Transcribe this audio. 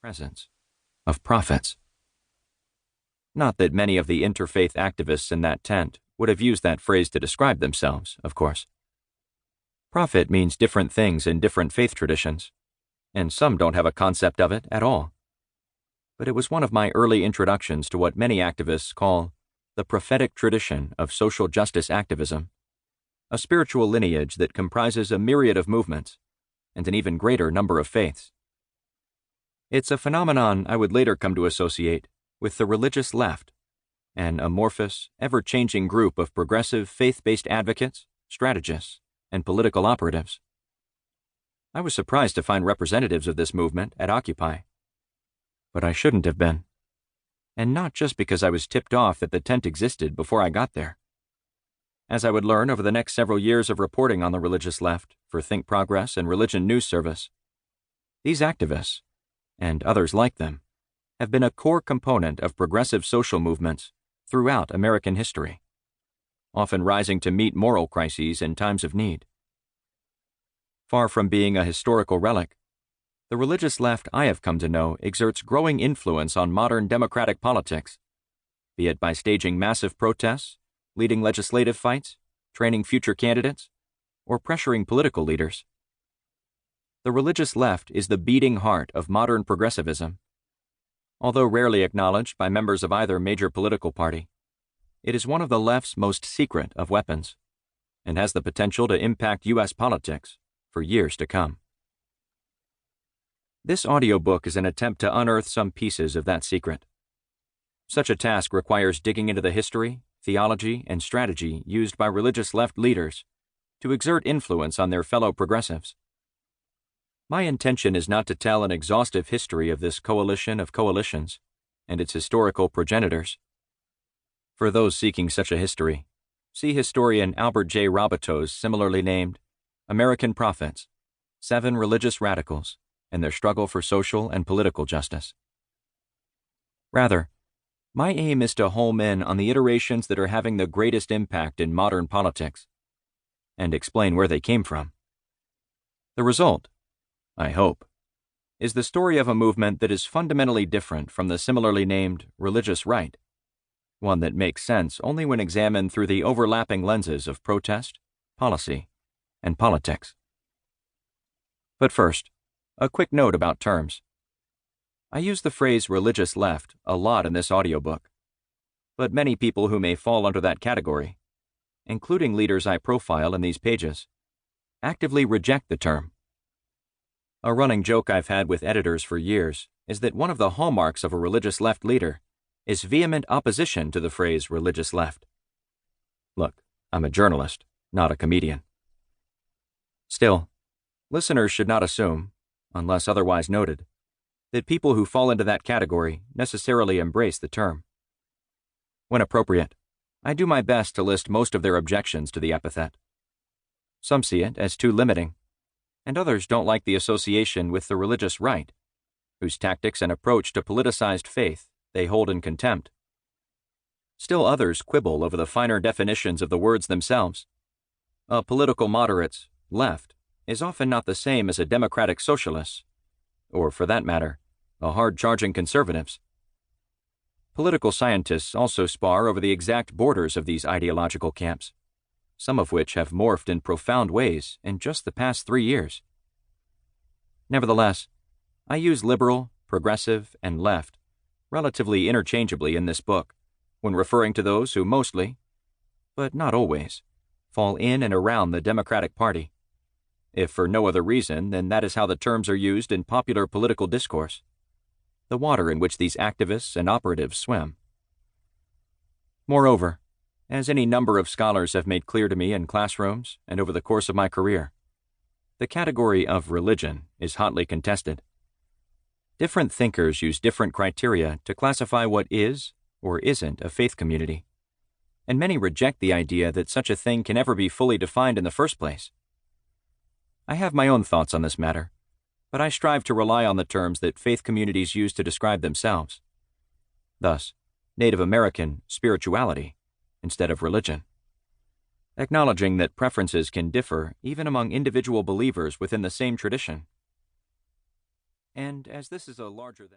presence of prophets. Not that many of the interfaith activists in that tent would have used that phrase to describe themselves, of course. Prophet means different things in different faith traditions, and some don't have a concept of it at all. But it was one of my early introductions to what many activists call the prophetic tradition of social justice activism, a spiritual lineage that comprises a myriad of movements and an even greater number of faiths. It's a phenomenon I would later come to associate with the religious left, an amorphous, ever-changing group of progressive faith-based advocates, strategists, and political operatives. I was surprised to find representatives of this movement at Occupy. But I shouldn't have been. And not just because I was tipped off that the tent existed before I got there. As I would learn over the next several years of reporting on the religious left for Think Progress and Religion News Service, these activists, and others like them, have been a core component of progressive social movements throughout American history, often rising to meet moral crises in times of need. Far from being a historical relic, the religious left I have come to know exerts growing influence on modern democratic politics, be it by staging massive protests, leading legislative fights, training future candidates, or pressuring political leaders. The religious left is the beating heart of modern progressivism. Although rarely acknowledged by members of either major political party, it is one of the left's most secret of weapons, and has the potential to impact U.S. politics for years to come. This audiobook is an attempt to unearth some pieces of that secret. Such a task requires digging into the history, theology, and strategy used by religious left leaders to exert influence on their fellow progressives. My intention is not to tell an exhaustive history of this coalition of coalitions and its historical progenitors. For those seeking such a history, see historian Albert J. Roboteau's similarly named American Prophets, 7 Religious Radicals and Their Struggle for Social and Political Justice. Rather, my aim is to home in on the iterations that are having the greatest impact in modern politics, and explain where they came from. The result, I hope, is the story of a movement that is fundamentally different from the similarly named religious right, one that makes sense only when examined through the overlapping lenses of protest, policy, and politics. But first, a quick note about terms. I use the phrase religious left a lot in this audiobook, but many people who may fall under that category, including leaders I profile in these pages, actively reject the term. A running joke I've had with editors for years is that one of the hallmarks of a religious left leader is vehement opposition to the phrase religious left. Look, I'm a journalist, not a comedian. Still, listeners should not assume, unless otherwise noted, that people who fall into that category necessarily embrace the term. When appropriate, I do my best to list most of their objections to the epithet. Some see it as too limiting, and others don't like the association with the religious right, whose tactics and approach to politicized faith they hold in contempt. Still others quibble over the finer definitions of the words themselves. A political moderate's left is often not the same as a democratic socialist, or for that matter, a hard-charging conservatives. Political scientists also spar over the exact borders of these ideological camps, some of which have morphed in profound ways in just the past 3 years. Nevertheless, I use liberal, progressive, and left relatively interchangeably in this book when referring to those who mostly, but not always, fall in and around the Democratic Party, if for no other reason than that is how the terms are used in popular political discourse, the water in which these activists and operatives swim. Moreover, as any number of scholars have made clear to me in classrooms and over the course of my career, the category of religion is hotly contested. Different thinkers use different criteria to classify what is or isn't a faith community, and many reject the idea that such a thing can ever be fully defined in the first place. I have my own thoughts on this matter, but I strive to rely on the terms that faith communities use to describe themselves. Thus, Native American spirituality instead of religion, acknowledging that preferences can differ even among individual believers within the same tradition. And as this is a larger than